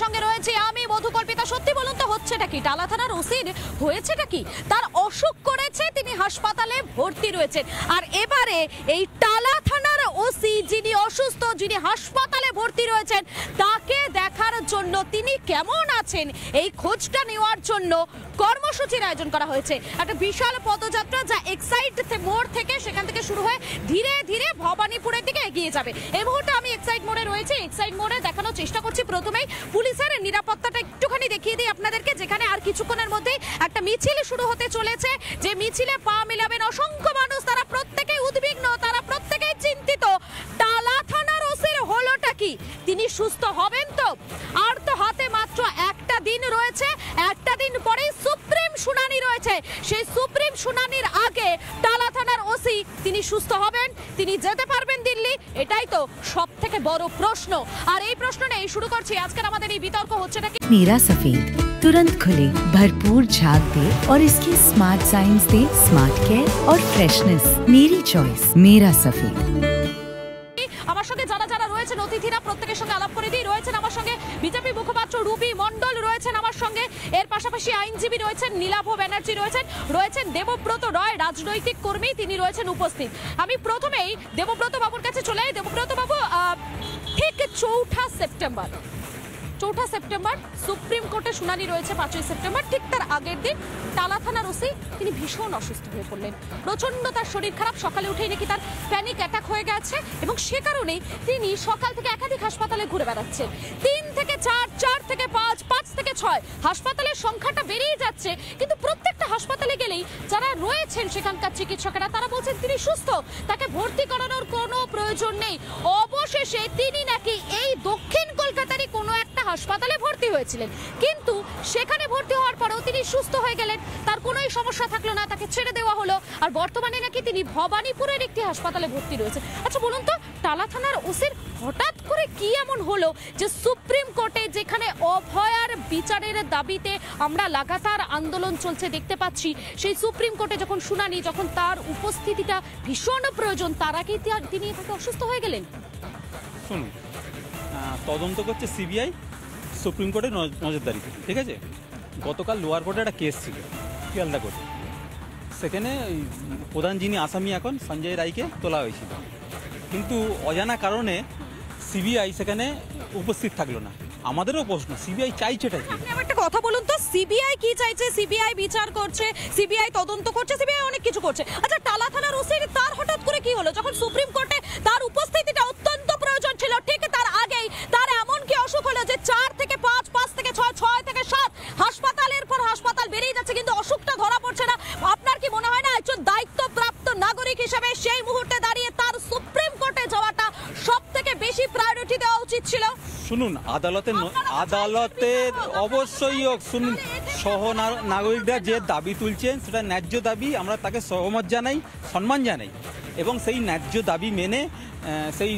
সঙ্গে রয়েছে আমি মধুকল্পিতা। সত্যি বলুন তো হচ্ছেটা কি? টালা থানার ওসির হয়েছেটা কি? তার অসুখ করেছে, তিনি হাসপাতালে ভর্তি রয়েছেন। আর এবারে এই টালা থানার ওসি যিনি অসুস্থ, যিনি হাসপাতালে ভর্তি রয়েছেন, তাকে দেখার জন্য তিনি কেমন আছেন এই খোঁজটা নেওয়ার জন্য কর্মসূচির আয়োজন করা হয়েছে। একটা বিশাল পদযাত্রা যা এক্সাইট মোড় থেকে সেখান থেকে শুরু হয়ে ধীরে ধীরে ভবানীপুরের দিকে এগিয়ে যাবে। এই মুহূর্তে আমি এক্সাইট মোড়ে রয়েছে। এক্সাইট মোড়ে দেখানোর চেষ্টা করছি প্রথমেই পুলিশের নিরাপত্তাটা একটুখানি দেখিয়ে দিই আপনাদেরকে, যেখানে আর কিছুক্ষণের মধ্যেই একটা মিছিল শুরু হতে চলেছে। যে মিছিলে পা মিলাবেন অসংখ্য মানুষ, তারা প্রত্যেকেই উদ্বিগ্ন, তারা প্রত্যেকেই চিন্তিত। টালা থানার ওসির হলোটা কি? তিনি সুস্থ হবেন তো? আর তো হাতে মাত্র একটা দিন রয়েছে, একটা দিন পরেই সুপ্রিম শুনানি রয়েছে। সেই সুপ্রিম শুনানির আগে টালা থানার ওসি তিনি সুস্থ হবেন, তিনি যেতে পারবেন দিল্লি? এটাই তো সব থেকে বড় প্রশ্ন। আর এই প্রশ্ন নিয়ে শুরু করছি আজকের আমাদের এই বিতর্ক। হচ্ছে নাকি नीरा सफेद तुरंत खुले, भरपूर झाग दे और इसकी स्मार्ट साइंस दे स्मार्ट केयर और फ्रेशनेस। मेरी चॉइस मेरा सफेद। আমার সঙ্গে যারা যারা রয়েছেন অতিথিরা প্রত্যেকের সঙ্গে আলাপ করে দিয়ে রয়েছেন। আমার সঙ্গে বিজেপি মুখপাত্র রুবি মণ্ডল রয়েছেন আমার সঙ্গে, এর পাশাপাশি আইনজীবী রয়েছেন নীলাভ ব্যানার্জি রয়েছেন দেবব্রত রয় রাজনৈতিক কর্মী, তিনি রয়েছেন উপস্থিত। আমি প্রথমেই দেবব্রত বাবুর কাছে চলে যাই। দেবব্রত বাবু, ঠিক 4 সেপ্টেম্বর সুপ্রিম কোর্টে শুনানি রয়েছে, 5 সেপ্টেম্বর, ঠিক তার আগের দিন টালা থানার ওসি তিনি ভীষণ অসুস্থ হয়ে পড়লেন। প্রচন্ড তার শরীর খারাপ, সকালে উঠেই নাকি তার প্যানিক অ্যাটাক হয়ে গেছে এবং সে কারণেই তিনি সকাল থেকে একাধিক হাসপাতালে ঘুরে বেড়াচ্ছেন। 3 থেকে 4, 4 থেকে 5, 5 থেকে 6 হাসপাতালের সংখ্যাটা বেড়েই যাচ্ছে। কিন্তু প্রত্যেকটা হাসপাতালে গেলেই যারা রয়েছেন সেখানকার চিকিৎসকেরা তারা বলছেন তিনি সুস্থ, তাকে ভর্তি করানোর কোনো প্রয়োজন নেই। অবশেষে তিনি নাকি এই দক্ষিণ কলকাতারই কোনো একটা হাসপাতালে ভর্তি হয়েছিলেন, কিন্তু সেখানে ভর্তি হওয়ার পরেও তিনি সুস্থ হয়ে গেলেন, তার কোনো সমস্যা থাকলো না, তাকে ছেড়ে দেওয়া হলো। আর বর্তমানে নাকি তিনি ভবানীপুরের একটি হাসপাতালে ভর্তি রয়েছে। আচ্ছা বলুন তো, টালা থানার ওসির হঠাৎ করে কি এমন হলো যে সুপ্রিম কোর্টে যেখানে অভয়ার বিচারের দাবিতে আমরা লাগাতার আন্দোলন চলছে দেখতে পাচ্ছি, সেই সুপ্রিম কোর্টে যখন শুনানি, যখন তার উপস্থিতিটা ভীষণ প্রয়োজন, তার আগেই তিনি তাকে অসুস্থ হয়ে গেলেন? শুনুন, তদন্ত করছে সিবিআই সুপ্রিম কোর্টের নজরদারিতে, ঠিক আছে? গতকাল লোয়ার কোর্টে একটা কেস ছিল শিয়ালদা কোর্টে, সেখানে প্রধান যিনি আসামি এখন সঞ্জয় রায়কে তোলা হয়েছিল, কিন্তু অজানা কারণে সিবিআই সেখানে উপস্থিত থাকলো না। আমাদেরও প্রশ্ন, সিবিআই চাইছেটা কি? আপনি একটা কথা বলুন তো, সিবিআই কি চাইছে? সিবিআই বিচার করছে, সিবিআই তদন্ত করছে, সিবিআই অনেক কিছু করছে। আচ্ছা, টালা থানার ওসির তার হঠাৎ করে কি হলো? যখন সুপ্রিম কোর্টে তার উপস্থিতিটা অত্যন্ত প্রয়োজন ছিল, ঠিক তার আগেই তার এমন কি অসুখ হলো যে 4 থেকে 5, 5 থেকে 6, 6 থেকে 7 হাসপাতালের পর হাসপাতাল বেরিয়ে যাচ্ছে, কিন্তু অসুখটা ধরা পড়ছে না? আপনার কি মনে হয় না একজন দায়িত্বপ্রাপ্ত নাগরিক হিসেবে সেই মুহূর্তে দাঁড়িয়ে তার সুপ্রিম কোর্টে যাওয়াটা সব থেকে বেশি প্রায়োরিটি দেওয়া উচিত ছিল? শুনুন, আদালতের অবশ্যই শুনুন, সহ নাগরিকরা যে দাবি তুলছেন সেটা ন্যায্য দাবি, আমরা তাকে সহমত জানাই, সম্মান জানাই, এবং সেই ন্যায্য দাবি মেনে সেই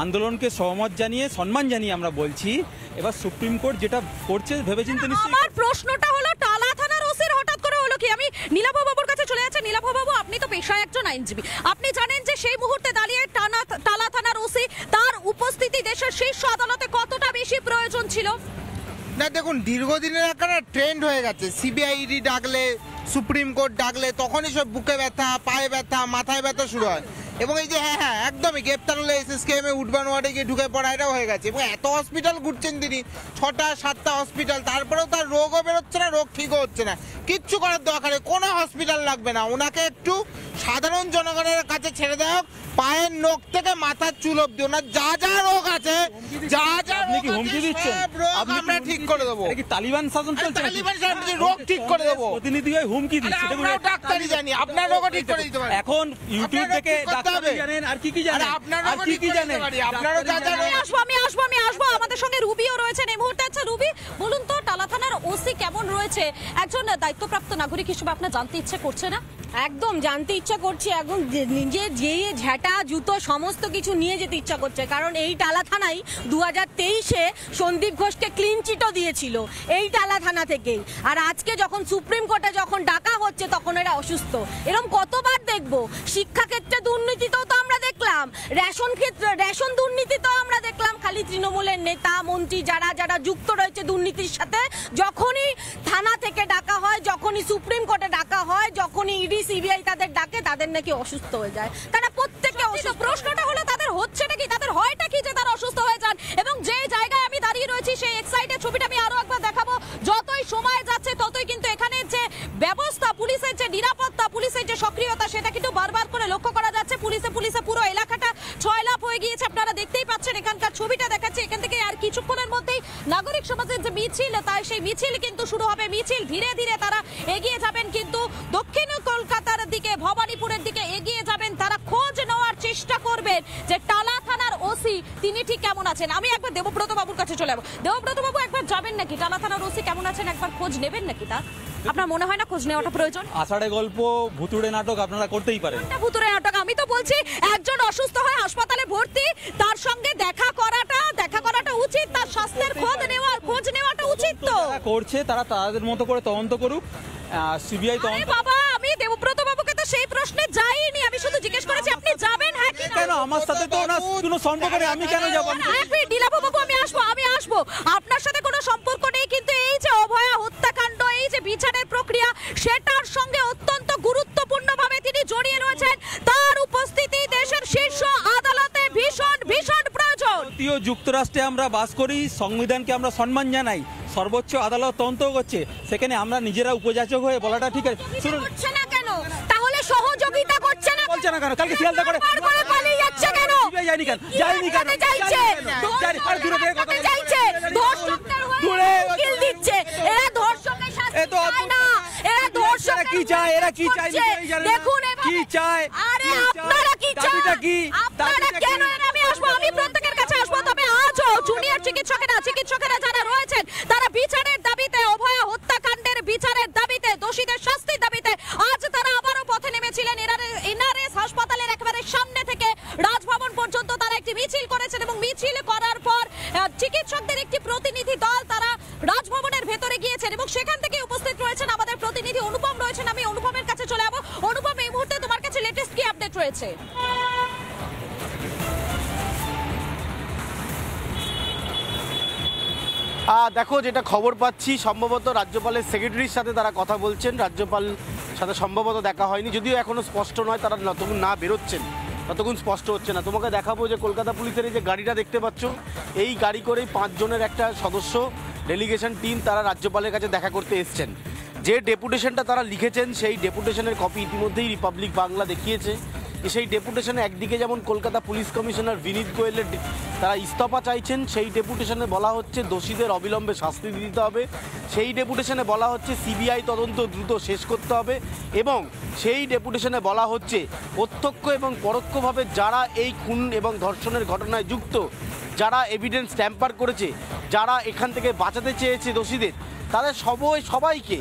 আন্দোলনকে সহমত জানিয়ে সম্মান জানিয়ে আমরা বলছি এবার সুপ্রিম কোর্ট যেটা করছে ভেবেচিন্তে নিশ্চয়ই। আমার প্রশ্নটা হলো টালা থানার ওসির হঠাৎ করে হলো কি? আমি নীলাভ বাবুর কাছে চলে যাচ্ছি। নীলাভ বাবু, আপনি তো পেশায় একজন আইনজীবী, আপনি জানেন যে সেই মুহূর্তে দাঁড়িয়ে টালা থানার ওসি তার উপস্থিতি দেশের শীর্ষ আদালতে কতটা বেশি প্রয়োজন ছিল? না দেখুন, দীর্ঘদিনের একটা ট্রেন্ড হয়ে গেছে, সিবিআইডি ডাকলে, সুপ্রিম কোর্ট ডাকলে তখনই সব বুকে ব্যথা, পায়ে ব্যথা, মাথায় ব্যথা শুরু হয়। এবং এই যে হ্যাঁ একদমই গ্রেপ্তার হলে এসএসকেএমে উডবান ওয়ার্ডে গিয়ে ঢুকে পড়া, এটাও হয়ে গেছে। এবং এত হসপিটাল ঘুরছেন তিনি, 6টা 7টা হসপিটাল, তারপরেও তার রোগও বেরোচ্ছে না, রোগ ঠিকও হচ্ছে না। কিচ্ছু করার দরকার নেই, কোনো হসপিটাল লাগবে না, ওনাকে একটু সাধারণ জনগণের কাছে ছেড়ে দেওয়া, পায়ের নখ থেকে মাথার চুল অব্দি ওনার যা যা রোগ আছে, যা যা আপনি কি হুমকি দিচ্ছেন? আমরা ঠিক করে দেবো। কি তালিবান শাসন চলছে? তালিবান রোগ ঠিক করে দেবো। প্রতিনিধি হয়ে হুমকি দিচ্ছে। আমরাও ডাক্তারি জানি, আপনার রোগও ঠিক করে দিতে পারি। এখন ইউটিউব থেকে ডাক্তারি জানেন, আর কি কি জানেন? আপনার রোগও ঠিক করে দিতে পারি, আপনারও যা যা রোগ। আমি আসবো। আমাদের সঙ্গে রুবিও রয়েছেন এই মুহূর্তে। আচ্ছা রুবি, বলুন তো, টালা থানার ওসি কেমন রয়েছে? একজন দায়িত্বপ্রাপ্ত নাগরিক হিসেবে আপনার জানতে ইচ্ছে করছে না? একদম জানতে ইচ্ছা করছে, একদম নিজের যে ঝাঁটা জুতো সমস্ত কিছু নিয়ে যেতে ইচ্ছা করছে। কারণ এই টালা থানায় 2023-এ সন্দীপ ঘোষকে ক্লিন চিটও দিয়েছিল এই টালা থানা থেকেই। আর আজকে যখন সুপ্রিম কোর্টে যখন ডাকা হচ্ছে তখন এরা অসুস্থ। এরকম কতবার দেখবো? শিক্ষাক্ষেত্রে দুর্নীতিতেও তো আমরা দেখলাম দেখলাম রেশন দুর্নীতি তো আমরা দেখলাম খালি তৃণমূলের নেতা মন্ত্রী যারা যারা যুক্ত রয়েছে দুর্নীতির সাথে, যখনই থানা থেকে ডাকা হয়, যখনই সুপ্রিম কোর্টে ডাকা হয়, যখনই ইডি সিবিআই তাদের ডাকে, তাদের নাকি অসুস্থ হয়ে যায়। তারা প্রত্যেককে অসুস্থ। প্রশ্নটা হলো তাদের হচ্ছে নাকি, তাদের হয়টা কি যে তারা অসুস্থ হয়ে যান? এবং যে জায়গায় আমি দাঁড়িয়ে রয়েছি সেই এক্সাইটেড ছবিটা আমি আরো একবার দেখাবো। যতই সময় যাচ্ছে ততই কিন্তু এখানে যে ব্যবস্থা, পুলিশের যে নিরাপত্তা, পুলিশের যে সক্রিয়তা, সেটা কিন্তু বারবার করে লক্ষ্য করা যাচ্ছে। পুলিশে পুরো এলাকাটা ছয়লাপ হয়ে গিয়েছে, আপনারা দেখতেই পাচ্ছেন। এখানকার ছবিটা দেখাচ্ছে। এখান থেকে আর কিছুক্ষণের মধ্যেই নাগরিক সমাজের যে মিছিল, তাই সেই মিছিল কিন্তু শুরু হবে। মিছিল ধীরে ধীরে তারা এগিয়ে যাবেন কিন্তু দক্ষিণ কলকাতার দিকে, ভবানীপুরের দিকে এগিয়ে যাবেন। তারা খোঁজ নেওয়ার চেষ্টা করবেন যে টালা থানার ওসি তিনি ঠিক কেমন আছেন। আমি একবার দেবব্রত বাবুর কাছে চলে যাবো। দেবব্রত বাবু, একবার যাবেন নাকি টালা থানার ওসি কেমন আছেন, একবার খোঁজ নেবেন নাকি? তা আপনার মনে হয় না খোঁজ নেওয়াটা প্রয়োজন? আষাঢ়ে গল্প, ভুতুড়ে নাটক আপনারা করতেই পারেন। ভুতুড়ে নাটক আমি তো বলছি, একজন অসুস্থ হয়ে হাসপাতালে ভর্তি, তার সঙ্গে দেখা করাটা উচিত, তার স্বাস্থ্যের খোঁজ নেওয়াটা উচিত। তো করছে তারা তাদের মতো করে তদন্ত করুক, সিবিআই তদন্ত। বাবা, আমি দেবব্রত বাবুকে তো সেই প্রশ্নে যাইনি, আমি শুধু জিজ্ঞেস করেছি আপনি যাবেন। হ্যাঁ কি কেন? আমার সাথে তো ওনার কোনো সম্পর্ক নেই, আমি কেন যাবো? ডিলাপু বাবু, আমি আসবো। আপনার সাথে কোনো সম্পর্ক নেই, কিন্তু এই যে অভয়া হত্যাকাণ্ড, এই যে বিচারের প্রক্রিয়া, সেটার সঙ্গে অত্যন্ত গুরুত্বপূর্ণভাবে তিনি জড়িয়ে রয়েছেন। তার উপস্থিতি দেশের শীর্ষ আদালতে ভীষণ ভীষণ প্রয়োজন। ভারতীয় যুক্তরাষ্ট্রে আমরা বাস করি, সংবিধানকে আমরা সম্মান জানাই, সর্বোচ্চ আদালত তদন্ত করছে, সেখানে আমরা নিজেরা উপযাচক হয়ে বলাটা ঠিক আছে? শুনুন, করছে না কেন? তাহলে সহযোগিতা করছে না বলছে না কেন? কালকে শিয়ালদা করে পালিয়ে যাচ্ছে কেন? যায়নি কেন? চাইছে ধর্ষকদের হয়ে উকিল দিচ্ছে। এরা ধর্ষকের শাস্তি চায় না, এরা ধর্ষক কি চায়? এরা কি চায়? দেখুন কি চায়? আরে আপনারা কি চান? আপনারা কেন? আমি প্রত্যেকের কাছে আসবো। তবে আজও জুনিয়র চিকিৎসকেরা যারা রয়েছেন, তারা বিচারের দাবিতে, অভয়া হত্যাকাণ্ডের বিচারের দাবিতে, দোষীদের শাস্তির দাবিতে আজ তারা আবারও পথে নেমেছিলেন। এনআরএস হাসপাতালের একেবারে সামনে থেকে রাজভবন পর্যন্ত তারা একটি মিছিল করেছেন এবং মিছিল করার পর চিকিৎসকদের একটি প্রতিনিধি দল তারা রাজভবনের ভেতরে গিয়েছেন এবং সেখান থেকে উপস্থিত রয়েছেন আমাদের প্রতিনিধি অনুপম রয়েছেন। আমি অনুপমের কাছে চলে যাবো। অনুপম, এই মুহূর্তে তোমার কাছে লেটেস্ট কি আপডেট রয়েছে? দেখো, যেটা খবর পাচ্ছি, সম্ভবত রাজ্যপালের সেক্রেটারির সাথে তারা কথা বলছেন। রাজ্যপাল সাথে সম্ভবত দেখা হয়নি, যদিও এখনো স্পষ্ট নয়। তারা যতক্ষণ না বেরোচ্ছেন ততক্ষণ স্পষ্ট হচ্ছে না। তোমাকে দেখাবো যে কলকাতা পুলিশের এই যে গাড়িটা দেখতে পাচ্ছ, এই গাড়ি করেই 5 জনের একটা সদস্য ডেলিগেশন টিম তারা রাজ্যপালের কাছে দেখা করতে এসছেন। যে ডেপুটেশনটা তারা লিখেছেন, সেই ডেপুটেশনের কপি ইতিমধ্যেই রিপাবলিক বাংলা দেখিয়েছে। সেই ডেপুটেশনে একদিকে যেমন কলকাতা পুলিশ কমিশনার বিনীত গোয়েলের তারা ইস্তফা চাইছেন, সেই ডেপুটেশনে বলা হচ্ছে দোষীদের অবিলম্বে শাস্তি দিতে হবে। সেই ডেপুটেশনে বলা হচ্ছে সিবিআই তদন্ত দ্রুত শেষ করতে হবে এবং সেই ডেপুটেশনে বলা হচ্ছে প্রত্যক্ষ এবং পরোক্ষভাবে যারা এই খুন এবং ধর্ষণের ঘটনায় যুক্ত, যারা এভিডেন্স ট্যাম্পার করেছে, যারা এখান থেকে বাঁচাতে চেয়েছে দোষীদের, তাদের সবাইকে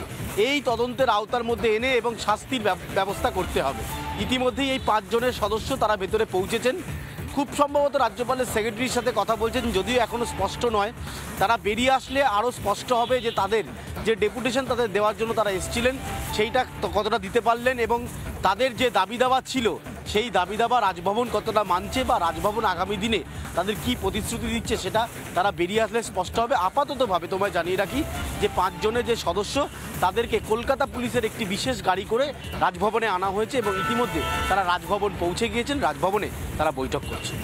এই তদন্তের আওতার মধ্যে এনে এবং শাস্তির ব্যবস্থা করতে হবে। ইতিমধ্যেই এই 5 জনের সদস্য তারা ভেতরে পৌঁছেছেন। খুব সম্ভবত রাজ্যপালের সেক্রেটারির সাথে কথা বলছেন, যদিও এখনও স্পষ্ট নয়। তারা বেরিয়ে আসলে আরও স্পষ্ট হবে যে তাদের যে ডেপুটেশন তাদের দেওয়ার জন্য তারা এসেছিলেন সেইটা কতটা দিতে পারলেন এবং তাদের যে দাবি দাবা ছিল সেই দাবি দাবা রাজভবন কতটা মানছে বা রাজভবন আগামী দিনে তাদের কি প্রতিশ্রুতি দিচ্ছে সেটা তারা বেরিয়ে আসলে স্পষ্ট হবে। আপাততভাবে তোমায় জানিয়ে রাখি যে 5 জনের যে সদস্য তাদেরকে কলকাতা পুলিশের একটি বিশেষ গাড়ি করে রাজভবনে আনা হয়েছে এবং ইতিমধ্যে তারা রাজভবন পৌঁছে গিয়েছেন। রাজভবনে তারা বৈঠক করছে।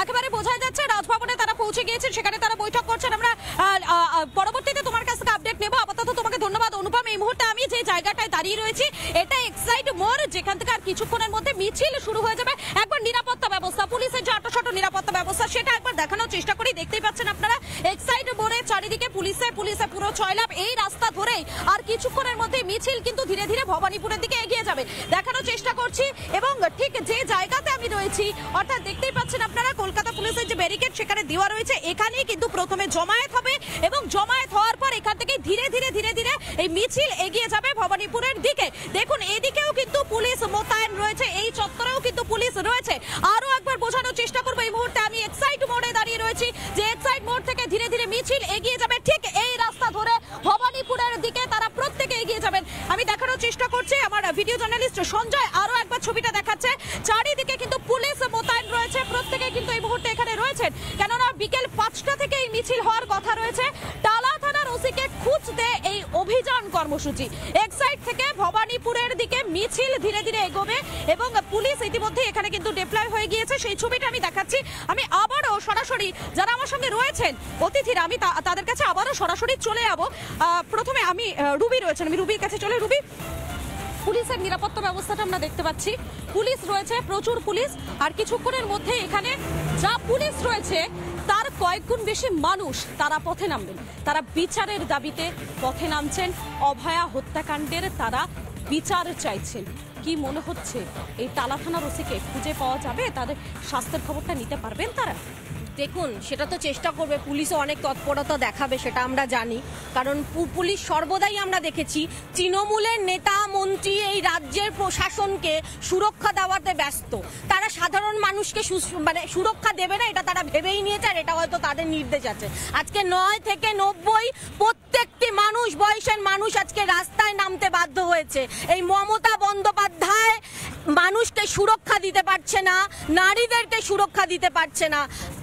একেবারে বোঝা যাচ্ছে রাজভবনে তারা পৌঁছে গিয়েছেন, সেখানে তারা বৈঠক করছেন। আমরা পরবর্তীতে তোমার কাছ থেকে আপডেট নেব। আপাতত তোমাকে ধন্যবাদ অনুপম। এই মুহূর্তে আমি যে জায়গাটায় দাঁড়িয়ে রয়েছি এটা এক্সাইড মোড়, যেখান থেকে আর কিছুক্ষণের মধ্যে মিছিল শুরু হয়ে যাবে। একবার নিরাপত্তা ব্যবস্থা, পুলিশের যে আটোশাটো নিরাপত্তা ব্যবস্থা, সেটা একবার দেখানোর চেষ্টা করি। দেখতেই পাচ্ছেন আপনারা এক্সাইড মোড়ে চারিদিকে পুলিশে পুরো ছয়লাভ। এই রাস্তা ধরেই আর কিছুক্ষণের মধ্যে মিছিল কিন্তু ধীরে ধীরে ভবানীপুরের দিকে এগিয়ে যাবে, দেখানোর চেষ্টা করছি। এবং ঠিক যে জায়গাতে আমি রয়েছি, অর্থাৎ দেখতেই পাচ্ছেন আপনারা কলকাতা পুলিশের যে ব্যারিকেড সেখানে দেওয়া রয়েছে, এখানেই কিন্তু প্রথমে জমায়েত হবে এবং জমায়েত হওয়ার পর এখান থেকে ধীরে ধীরে এই মিছিল এগিয়ে যাবে ভবানীপুরের দিকে। দেখুন, এদিকেও কিন্তু পুলিশ মোতায়েন রয়েছে, এই চত্বরেও কিন্তু পুলিশ রয়েছে। আরো একবার বোঝানোর চেষ্টা করবো, এই মুহূর্তে আমি এক্সাইড মোড়ে দাঁড়িয়ে রয়েছি, যে এক্সাইড মোড় থেকে ধীরে ধীরে মিছিল এগিয়ে যাবে ঠিক এই রাস্তা ধরে ভবানীপুরের দিকে তারা প্রত্যেকে এগিয়ে যাবেন। আমি ভিডিও জার্নালিস্ট সঞ্জয় আরো একবার ছবিটা দেখাচ্ছে। চারিদিকে কিন্তু পুলিশ মোতায়েন রয়েছে, প্রত্যেকে কিন্তু এই মুহূর্তে এখানে রয়েছেন, কেননা বিকেল 5টা থেকে এই মিছিল হওয়ার কথা রয়েছে। টালা থানার ওসিকে খুঁজতে এই অভিযান কর্মসূচি এক্সাইড থেকে ভবানীপুরের দিকে মিছিল ধীরে ধীরে এগোবে এবং পুলিশ ইতিমধ্যে এখানে কিন্তু ডিপ্লয় হয়ে গিয়েছে। সেই ছবিটা আমি দেখাচ্ছি। আমি আবারও সরাসরি যারা আমার সঙ্গে রয়েছেন অতিথিরা, আমি তাদের কাছে আবারও সরাসরি চলে যাব। প্রথমে আমি রুবি রয়েছেন, আমি রুবির কাছে চলে। রুবি, পুলিশের নিরাপত্তা ব্যবস্থাটা আমরা দেখতে পাচ্ছি, পুলিশ রয়েছে, প্রচুর পুলিশ, আর কিছুক্ষণের মধ্যে এখানে যা পুলিশ রয়েছে তার কয়েকগুণ বেশি মানুষ তারা পথে নামবেন, তারা বিচারের দাবিতে পথে নামছেন। অভয়া হত্যাকাণ্ডের তারা বিচার চাইছেন। কি মনে হচ্ছে এই টালা থানার ওসিকে খুঁজে পাওয়া যাবে? তাদের স্বাস্থ্যের খবরটা নিতে পারবেন তারা? দেখুন, সেটা তো চেষ্টা করবে, পুলিশও অনেক তৎপরতা দেখাবে, সেটা আমরা জানি। কারণ পুলিশ সর্বদাই আমরা দেখেছি তৃণমূলের নেতা মন্ত্রী এই রাজ্যের প্রশাসনকে সুরক্ষা দেওয়াতে ব্যস্ত। তারা সাধারণ মানুষকে মানে সুরক্ষা দেবে না, এটা তারা ভেবেই নিয়েছে, আর এটা হয়তো তাদের নির্দেশ আছে। আজকে 9 থেকে 90 প্রত্যেকটি মানুষ, বয়সের মানুষ আজকে রাস্তায় নামতে বাধ্য হয়েছে। এই মমতা বন্দ্যোপাধ্যায় মানুষকে সুরক্ষা দিতে পারছে না, নারীদেরকে সুরক্ষা দিতে পারছে না,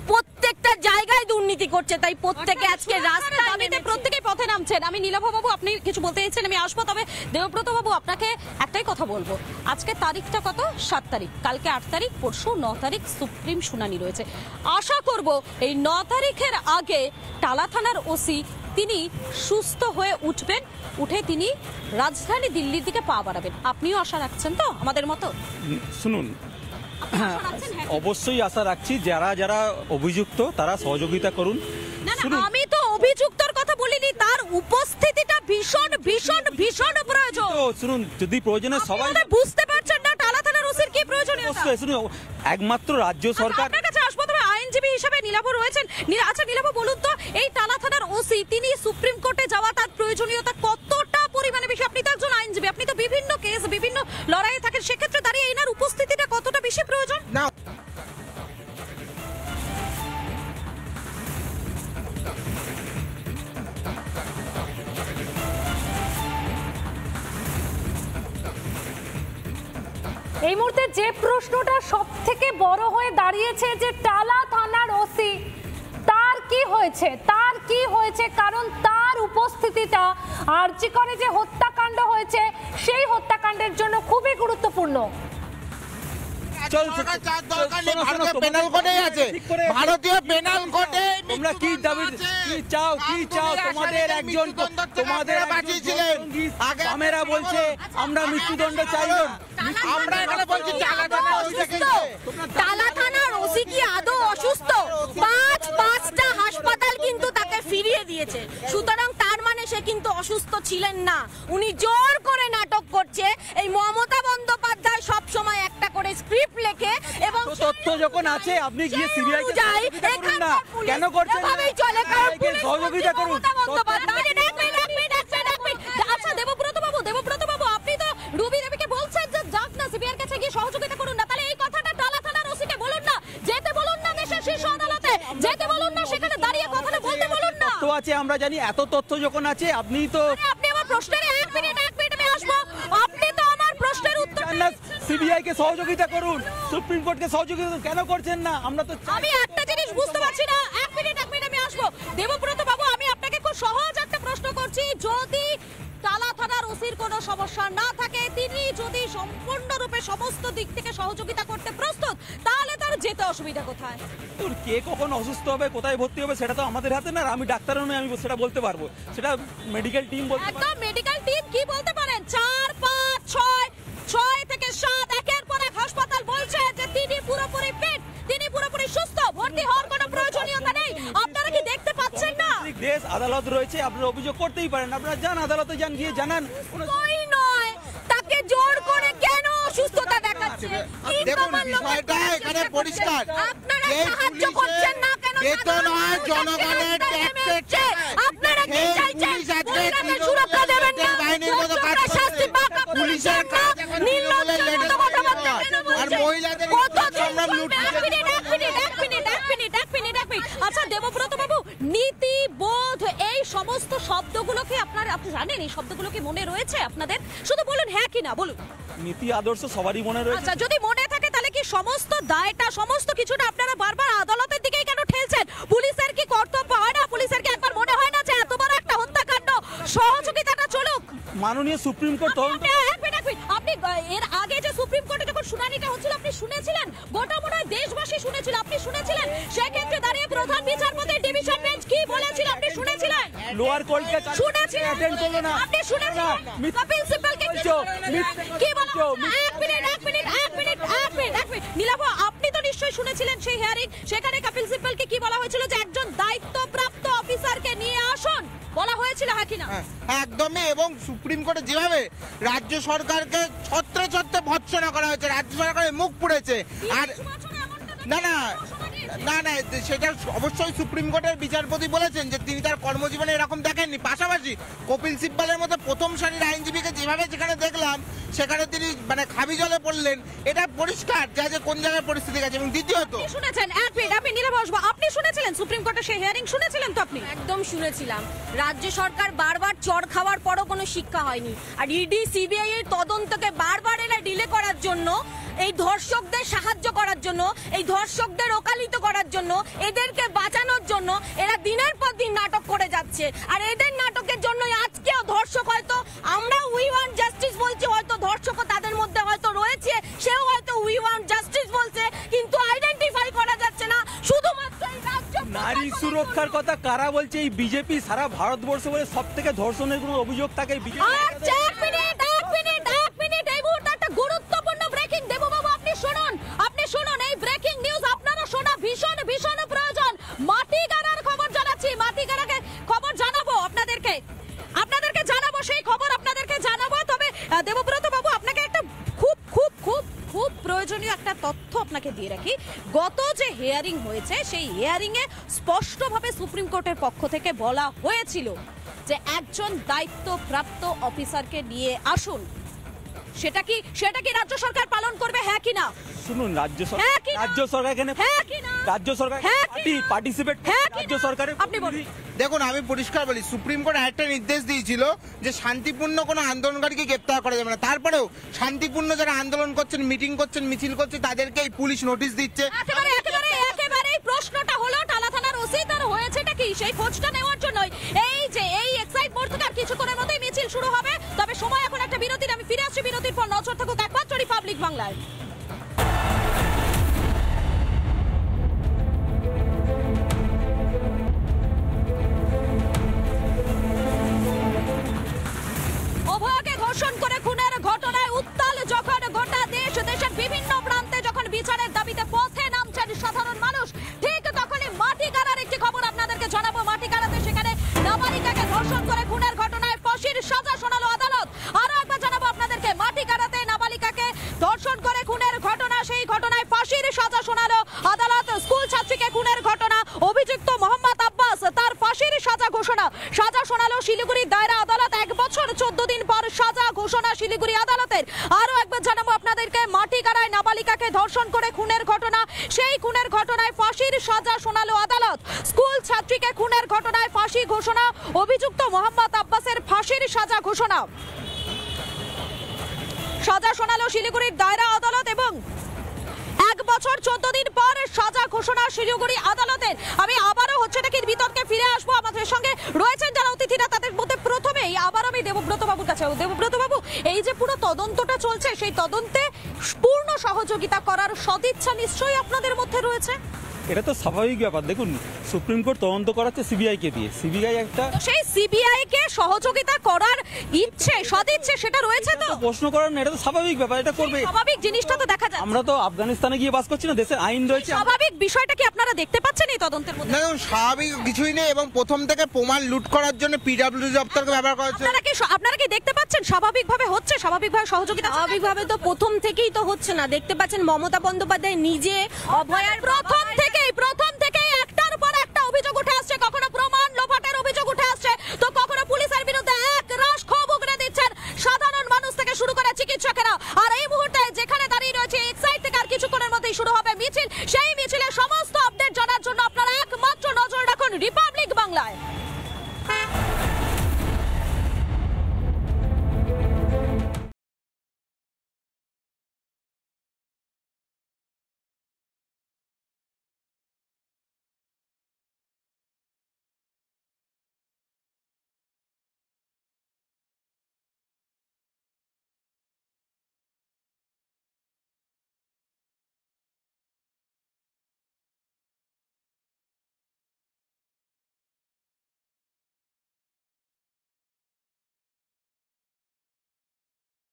প্রত্যেকটা জায়গায় দুর্নীতি করছে, তাই প্রত্যেকে আজকে রাস্তায় নেমেছে, প্রত্যেকেই পথে নামছেন। আমি নীলাভা বাবু, আপনি কিছু বলতে চাইছেন, আমি আসবো। তবে দেবব্রত বাবু, আপনাকে একটাই কথা বলবো, আজকে তারিখটা কত? 7 তারিখ, কালকে 8 তারিখ, পরশু 9 তারিখ সুপ্রিম শুনানি রয়েছে। আশা করব এই 9 তারিখের আগে টালা থানার ওসি তিনি সুস্থ হয়ে উঠবেন, উঠে তিনি রাজধানী দিল্লির দিকে পা বাড়াবেন। আপনিও আশা রাখছেন তো আমাদের মতো? শুনুন, অবশ্যই আশা রাখছি, যারা যারা অভিযুক্ত তারা সহযোগিতা করুন। না না, আমি তো অভিযুক্তর কথা বলিনি, তার উপস্থিতিটা ভীষণ ভীষণ ভীষণ প্রয়োজন। তো শুনুন, যদি প্রয়োজনে সবাই বুঝতে পারছেন না টালা থানার ওসির কি প্রয়োজনীয়তা। শুনুন, একমাত্র রাজ্য সরকার। আপনার কাছে আসবো, তবে আইনজীবী হিসেবে নীলাভ রয়েছেন। আচ্ছা নীলাভ, বলুন তো এই টালা থানার ওসি তিনি সুপ্রিম কোর্টে যাওয়া, তার প্রয়োজনীয়তা কতটা পরিমাণে বেশি? আপনি তো একজন আইনজীবী, আপনি তো বিভিন্ন কেস, বিভিন্ন লড়াইয়ে থাকেন, সেক্ষেত্রে দাঁড়িয়ে এনার উপস্থিতিটা কতটা বেশি প্রয়োজন? না, এই মুহূর্তে যে প্রশ্নটা সব থেকে বড় হয়ে দাঁড়িয়েছে যে টালা থানার ওসি তার কি হয়েছে, তার কি হয়েছে, কারণ তার উপস্থিতিটা আরজি করে যে হত্যাকাণ্ড হয়েছে সেই হত্যাকাণ্ডের জন্য খুবই গুরুত্বপূর্ণ। ভারতীয় পেনাল কোডে তোমরা কি দাবি, কি চাও, কি চাও? তোমাদের একজন, তোমাদের বাঁচিয়েছিলেন, ক্যামেরা বলছে আমরা মৃত্যুদণ্ড চাই না। আমরা এখানে বলছি টালা থানার ওসি কি আদৌ অসুস্থ? 5টা হাসপাতাল কিন্তু তাকে ফিরিয়ে দিয়েছে, সুতরাং তার মানে সে কিন্তু অসুস্থ ছিলেন না। উনি জোর করে নাটক করছে। এই মমতা বন্দ্যোপাধ্যায় সব সময় একটা করে স্ক্রিপ্ট লেখে এবং তথ্য যখন আছে আপনি গিয়ে সিবিআই কে করুন না, কেন করছেন না? চলে সহযোগিতা করুন। আচ্ছা দেবব্রত বাবু, আপনি তো রুবি দেবীকে বলছেন যে যাক না সিবিআইয়ের কাছে গিয়ে সহযোগিতা করুন না, তাহলে এই কথাটা টালা থানার ওসিকে বলুন না, যেতে বলুন না দেশের শীর্ষ আদালতে, যেতে বলুন না, সেখানে দাঁড়িয়ে কথাটা বলতে বলুন না। তো আছে, আমরা জানি, এত তথ্য যখন আছে আপনি তো আপনি আমার প্রশ্নের এক মিনিট আমি আসবো, আপনি তো আমার প্রশ্নের উত্তর সিবিআই কে সহযোগিতা করুন, সুপ্রিম কোর্টকে সহযোগিতা করুন, কেন করছেন না? আমরা তো আমি একটা জিনিস বুঝতে পারছি না। এক মিনিট আমি আসবো। দেবব্রত বাবু, আমি আপনাকে খুব সহজ একটা প্রশ্ন করছি, যদি টালা থানার ওসির কোনো সমস্যা না থাকে, তিনি যদি সম্পূর্ণরূপে সমস্ত দিক থেকে সহযোগিতা করতে প্রস্তুত, তাহলে তার যেতে অসুবিধা কোথায়? তোর কে কখন অসুস্থ হবে, কোথায় ভর্তি হবে, সেটা তো আমাদের হাতে না। আমি ডাক্তারও নই, আমি সেটা বলতে পারবো, সেটা মেডিকেল টিম বলতে পারবে। একদম মেডিকেল টিম কি বলতে পারেন? 4, 5, 6 থেকে 7 একের পর এক হাসপাতাল বলছে যে তিনি পুরোপুরি ফিট, তিনি পুরোপুরি সুস্থ, ভর্তি হওয়ার কোনো প্রয়োজনীয়তা নেই। আপনারা কি দেখতে পাচ্ছেন না? দেশ আদালত রয়েছে, আপনারা অভিযোগ করতেই পারেন, আপনারা যান আদালতে, যান, গিয়ে জানান। কই নয়, তাকে জোর করে কেন অসুস্থতা দেখাচ্ছে? দেখুন, বিষয়টা এখানে পরিষ্কার। আপনারা সাহায্য করছেন না কেন? বেতন হয় জনগণের ট্যাক্সের টাকা। আপনারা কি চাইছেন? পুলিশ আজকে মহিলাদের সুরক্ষা দেবেন না, বাহিনীর মতো কাজ করছে। শাস্তি পাক, পুলিশের কাজ এখন তৃণমূলের লেটেস্ট আর মহিলাদের সংগ্রাম লুটছে। আচ্ছা দেবব্রত বাবু, নীতি বোধ এই সমস্ত শব্দগুলোকে আপনার জানেন এই শব্দগুলো কি মনে রয়েছে আপনাদের? শুধু বলুন হ্যাঁ কি না বলুন। নীতি আদর্শ সবারই মনে রয়েছে। আচ্ছা, যদি মনে থাকে তাহলে কি সমস্ত দায়টা সমস্ত কিছুটা আপনারা বারবার আদালতের দিকেই কেন ঠেলছেন? পুলিশের কি কর্তব্য হয় না? পুলিশের কি একবার মনে হয় না যে এত বড় একটা হত্যাকাণ্ড সহযোগিতাটা চলুক? মাননীয় সুপ্রিম কোর্ট তদন্ত আপনি এর আগে যে সুপ্রিম কোর্টে যখন শুনানিটা হচ্ছিল আপনি শুনেছিলেন? গোটা মনে হয় দেশবাসী শুনেছিল, আপনি শুনেছিলেন? সেক্ষেত্রে দাঁড়িয়ে প্রধান বিচারপতির ডিভিশন বেঞ্চ কি বলেছিল আপনি শুনেছিলেন? লোয়ার কোর্টকে শুনেছিলেন? অ্যাটেন্ড করলো না। আপনি শুনেছিলেন? কপিল সিব্বলকে কি বলা? এক মিনিট নীলাভ, আপনি তো নিশ্চয়ই শুনেছিলেন সেই হিয়ারিং। সেখানে কপিল সিব্বলকে কি বলা হয়েছিল যে একজন দায়িত্বপ্রাপ্ত অফিসারকে নিয়ে আসুন, বলা হয়েছিল হ্যাঁ কিনা? একদমই। এবং সুপ্রিম কোর্টে যেভাবে রাজ্য সরকারকে ছত্রে ছত্রে ভৎসনা করা হয়েছে, রাজ্য সরকারের মুখ পুড়েছে। আর না না না না সেটা অবশ্যই সুপ্রিম কোর্টের বিচারপতি বলেছেন যে তিনি তার কর্মজীবনে এরকম দেখেননি। পাশাপাশি কপিল সিব্বলের মতো প্রথম সারির আইনজীবীকে যেভাবে যেখানে দেখলাম সেখানে তিনি মানে খাবি জলে পড়লেন, এটা পরিষ্কার যে কোন জায়গায় পরিস্থিতি গেছে। এবং দ্বিতীয়ত শুনেছেন আপনি নীলাভ বসবা, আপনি শুনেছিলেন সুপ্রিম কোর্টের সেই হিয়ারিং শুনেছিলেন তো আপনি? একদম শুনেছিলাম। রাজ্য সরকার বারবার চড় খাওয়ার পরও কোনো শিক্ষা হয়নি, আর ইডি সিবিআই এর তদন্তকে বারবার এরা ডিলে করার জন্য, এই ধর্ষকদের সাহায্য করার জন্য, এই ধর্ষকদের ওকালিত করার জন্য, এদেরকে বাঁচানোর জন্য এরা দিনের পর দিন নাটক করে যাচ্ছে। আর এদের নাটকের জন্যই আজকেও ধর্ষক, হয়তো আমরা উই ওয়ান্ট জাস্টিস বলছি, হয়তো ধর্ষকও তাদের মধ্যে হয়তো রয়েছে, সেও হয়তো উই ওয়ান্ট জাস্টিস বলছে, কিন্তু আইডেন্টিফাই করা যাচ্ছে না। শুধুমাত্র এই রাজ্য নারী সুরক্ষার কথা কারা বলছে? এই বিজেপি সারা ভারতবর্ষ বলে সব থেকে ধর্ষণের কোনো অভিযোগ থাকে বিজেপি। এক মিনিট এই মুহূর্তে একটা গুরুত্বপূর্ণ ব্রেকিং দেববাবু, আপনি শুনুন এই ব্রেকিং নিউজ আপনারা শোনা ভীষণ ভীষণ প্রয়োজন। মাটিগাড়ার খবর জানাচ্ছি, মাটিগাড়াকে খবর জানাবো আপনাদেরকে জানাবো, সেই খবর আপনাদেরকে জানাবো। তবে দেবব্রত বাবু, আপনাকে একটা খুব খুব খুব খুব প্রয়োজনীয় একটা তথ্য আপনাকে দিয়ে রাখি। গত যে হিয়ারিং হয়েছে সেই হিয়ারিং এ স্পষ্টভাবে সুপ্রিম কোর্টের পক্ষ থেকে বলা হয়েছিল যে একজন দায়িত্বপ্রাপ্ত অফিসারকে নিয়ে আসুন। সেটা কি রাজ্য সরকার পালন করবে হ্যাঁ কি না? শুনুন, রাজ্য সরকার এখানে রাজ্য সরকার পার্টিসিপেট রাজ্য সরকারের আপনি বলুন। দেখুন, আমি পরিষ্কার বলি, সুপ্রিম কোর্ট একটা নির্দেশ দিয়েছিল যে শান্তিপূর্ণ কোনো আন্দোলনকারীকে গ্রেপ্তার করা যাবে না। তারপরেও শান্তিপূর্ণ যারা আন্দোলন করছেন, মিটিং করছেন, মিছিল করছে, তাদেরকে এই পুলিশ নোটিশ দিচ্ছে। একেবারে এই প্রশ্নটা হলো টালা থানার ওসি তার হয়েছেটা কি সেই খোঁজটা নেওয়ার জন্যই এই এক্সাইট মোড় থেকে আর কিছুক্ষণের মধ্যেই মিছিল শুরু হবে। তবে সময় এখন একটা বিরতির, আমি ফিরে আসছি বিরতির পর। নজর থাকুক একমাত্র রিপাবলিক বাংলায়। অভয়কে ধর্ষণ করে খুনের ঘটনায় উত্তাল যখন গোটা দেশ, দেশের বিভিন্ন প্রান্তে যখন বিচারের দাবিতে পথে নামছেন সাধারণ মানুষ, ঠিক তখনই মাটিগাড়ার একটি খবর আপনাদেরকে জানাবো। মাটিগাড়াতে সেখানে নাবালিকাকে ধর্ষণ করে খুনের ঘটনায় ফাঁসির সাজা শোনালো আদালত। আরো একবার জানাবো আপনাদেরকে, মাটিগাড়াতে নাবালিকাকে ধর্ষণ করে খুনের ঘটনা, সেই ঘটনায় ফাঁসির সাজা শোনালো আদালত। স্কুল ছাত্রীকে খুনের ঘটনা, অভিযুক্ত মোহাম্মদ আব্বাস, তার ফাঁসির সাজা শোনালো শিলিগুড়ির দায়রা আদালত। 1 বছর 14 দিন পর সাজা ঘোষণা শিলিগুড়ি আদালতের। আরো একবার জানাবো আপনাদেরকে, মাটিগাড়ায় নাবালিকাকে ধর্ষণ করে খুনের ঘটনা, সেই খুনের ঘটনায় ফাঁসির সাজা শোনালো আদালত। স্কুল ছাত্রীকে খুনের ঘটনায় ফাঁসি ঘোষণা, অভিযুক্ত মোহাম্মদ আব্বাসের ফাঁসির সাজা ঘোষণা। সাজা শোনালো শিলিগুড়ির দায়রা আদালত এবং 1 বছর 14 দিন পর সাজা ঘোষণা শিলিগুড়ি আদালতের। আমি আবারও বিতর্কে ফিরে আসবো। আমাদের সঙ্গে রয়েছেন যারা অতিথিরা, তাদের মধ্যে প্রথমেই আবার আমি দেবব্রত বাবুর কাছে। দেবব্রত বাবু, এই যে পুরো তদন্তটা চলছে, সেই তদন্তে পূর্ণ সহযোগিতা করার সদিচ্ছা নিশ্চয়ই আপনাদের মধ্যে রয়েছে? এটা তো স্বাভাবিক ব্যাপার। দেখুন, সুপ্রিম কোর্ট তদন্ত করাচ্ছে সিবিআই কে দিয়ে। সিবিআই একটা সেই সিবিআই কে সহযোগিতা করার ইচ্ছে, সদিচ্ছে সেটা রয়েছে তো? প্রশ্ন করার না, এটা তো স্বাভাবিক ব্যাপার, এটা করবে। স্বাভাবিক জিনিসটা তো দেখা যায়। আমরা তো আফগানিস্তানে গিয়ে বাস করছি না, দেশের আইন রয়েছে। স্বাভাবিক বিষয়টা কি আপনারা দেখতে পাচ্ছেন এই তদন্তের মধ্যে? না, স্বাভাবিক কিছুই নেই। এবং প্রথম থেকে প্রমাণ লুট করার জন্য পিডব্লিউডি দপ্তরকে ব্যবহার করা হচ্ছে। আপনারা কি দেখতে পাচ্ছেন স্বাভাবিকভাবে হচ্ছে, স্বাভাবিকভাবে সহযোগিতা? স্বাভাবিকভাবে তো প্রথম থেকেই তো হচ্ছে না। দেখতে পাচ্ছেন মমতা বন্দ্যোপাধ্যায় নিজে অভয়ার প্রথম